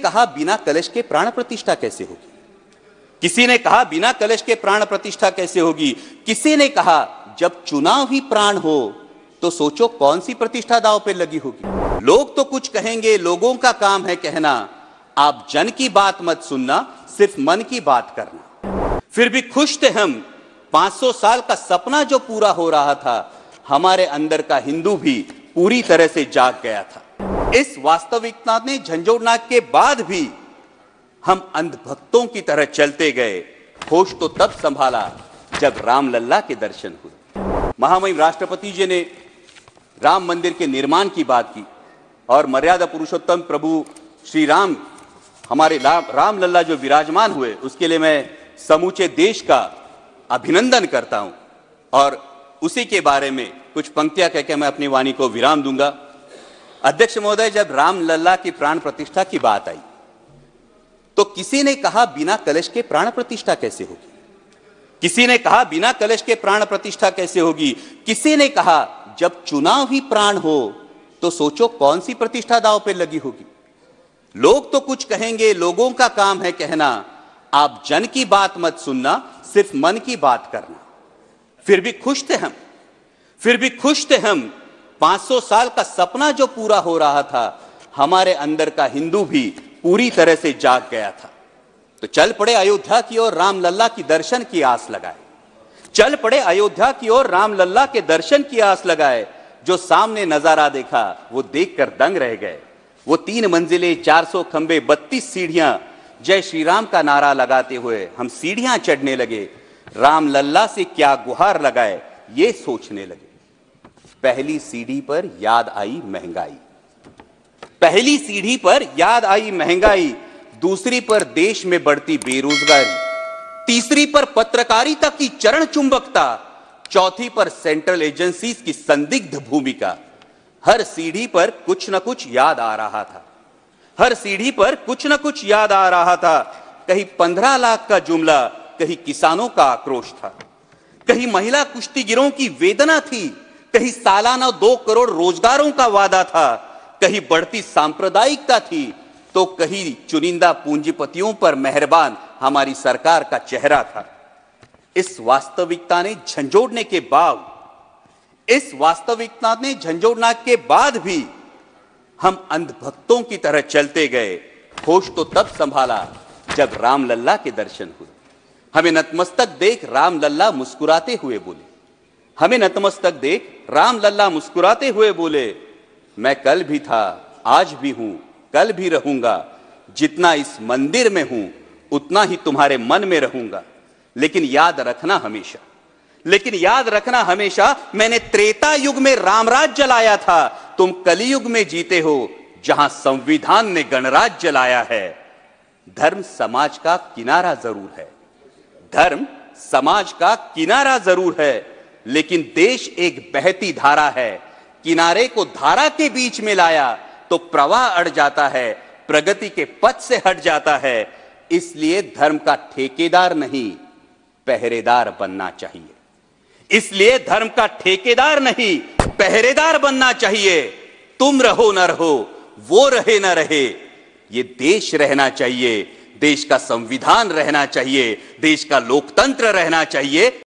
कहा बिना कलश के प्राण प्रतिष्ठा कैसे होगी? किसी ने कहा बिना कलश के प्राण प्रतिष्ठा कैसे होगी? किसी ने कहा जब चुनाव ही प्राण हो तो सोचो कौन सी प्रतिष्ठा दांव पे लगी होगी। लोग तो कुछ कहेंगे, लोगों का काम है कहना, आप जन की बात मत सुनना, सिर्फ मन की बात करना। फिर भी खुश थे हम, 500 साल का सपना जो पूरा हो रहा था, हमारे अंदर का हिंदू भी पूरी तरह से जाग गया था। इस वास्तविकता ने झंझोड़ना के बाद भी हम अंधभक्तों की तरह चलते गए। होश तो तब संभाला जब रामलल्ला के दर्शन हुए। महामहिम राष्ट्रपति जी ने राम मंदिर के निर्माण की बात की और मर्यादा पुरुषोत्तम प्रभु श्री राम, हमारे रामलल्ला जो विराजमान हुए, उसके लिए मैं समूचे देश का अभिनंदन करता हूं और उसी के बारे में कुछ पंक्तियां कहकर मैं अपनी वाणी को विराम दूंगा। अध्यक्ष महोदय, जब रामलल्ला की प्राण प्रतिष्ठा की बात आई तो किसी ने कहा बिना कलश के प्राण प्रतिष्ठा कैसे होगी? किसी ने कहा बिना कलश के प्राण प्रतिष्ठा कैसे होगी? किसी ने कहा जब चुनाव ही प्राण हो तो सोचो कौन सी प्रतिष्ठा दांव पे लगी होगी। लोग तो कुछ कहेंगे, लोगों का काम है कहना, आप जन की बात मत सुनना, सिर्फ मन की बात करना। फिर भी खुश थे हम, 500 साल का सपना जो पूरा हो रहा था, हमारे अंदर का हिंदू भी पूरी तरह से जाग गया था। तो चल पड़े अयोध्या की ओर, रामलल्ला की दर्शन की आस लगाए। चल पड़े अयोध्या की ओर, रामलल्ला के दर्शन की आस लगाए। जो सामने नजारा देखा वो देखकर दंग रह गए। वो 3 मंजिले, 400 खंबे, 32 सीढ़ियां, जय श्री राम का नारा लगाते हुए हम सीढ़ियां चढ़ने लगे। रामलल्ला से क्या गुहार लगाए ये सोचने लगे। पहली सीढ़ी पर याद आई महंगाई, पहली सीढ़ी पर याद आई महंगाई, दूसरी पर देश में बढ़ती बेरोजगारी, तीसरी पर पत्रकारिता की चरण चुंबकता, चौथी पर सेंट्रल एजेंसीज की संदिग्ध भूमिका। हर सीढ़ी पर कुछ न कुछ याद आ रहा था, हर सीढ़ी पर कुछ न कुछ याद आ रहा था। कहीं 15 लाख का जुमला, कहीं किसानों का आक्रोश था, कहीं महिला कुश्तीगिरों की वेदना थी, कहीं सालाना 2 करोड़ रोजगारों का वादा था, कहीं बढ़ती सांप्रदायिकता थी, तो कहीं चुनिंदा पूंजीपतियों पर मेहरबान हमारी सरकार का चेहरा था। इस वास्तविकता ने झंझोड़ने के बाद भी हम अंधभक्तों की तरह चलते गए। होश तो तब संभाला जब रामलल्ला के दर्शन हुए। हमें नतमस्तक देख रामलल्ला मुस्कुराते हुए बोले, हमें नतमस्तक देख रामलल्ला मुस्कुराते हुए बोले, मैं कल भी था, आज भी हूं, कल भी रहूंगा। जितना इस मंदिर में हूं उतना ही तुम्हारे मन में रहूंगा। लेकिन याद रखना हमेशा मैंने त्रेता युग में रामराज जलाया था, तुम कलयुग में जीते हो जहां संविधान ने गणराज जलाया है। धर्म समाज का किनारा जरूर है, धर्म समाज का किनारा जरूर है, लेकिन देश एक बहती धारा है। किनारे को धारा के बीच में लाया तो प्रवाह अड़ जाता है, प्रगति के पथ से हट जाता है। इसलिए धर्म का ठेकेदार नहीं, पहरेदार बनना चाहिए। इसलिए धर्म का ठेकेदार नहीं, पहरेदार बनना चाहिए। तुम रहो न रहो, वो रहे न रहे, ये देश रहना चाहिए, देश का संविधान रहना चाहिए, देश का लोकतंत्र रहना चाहिए।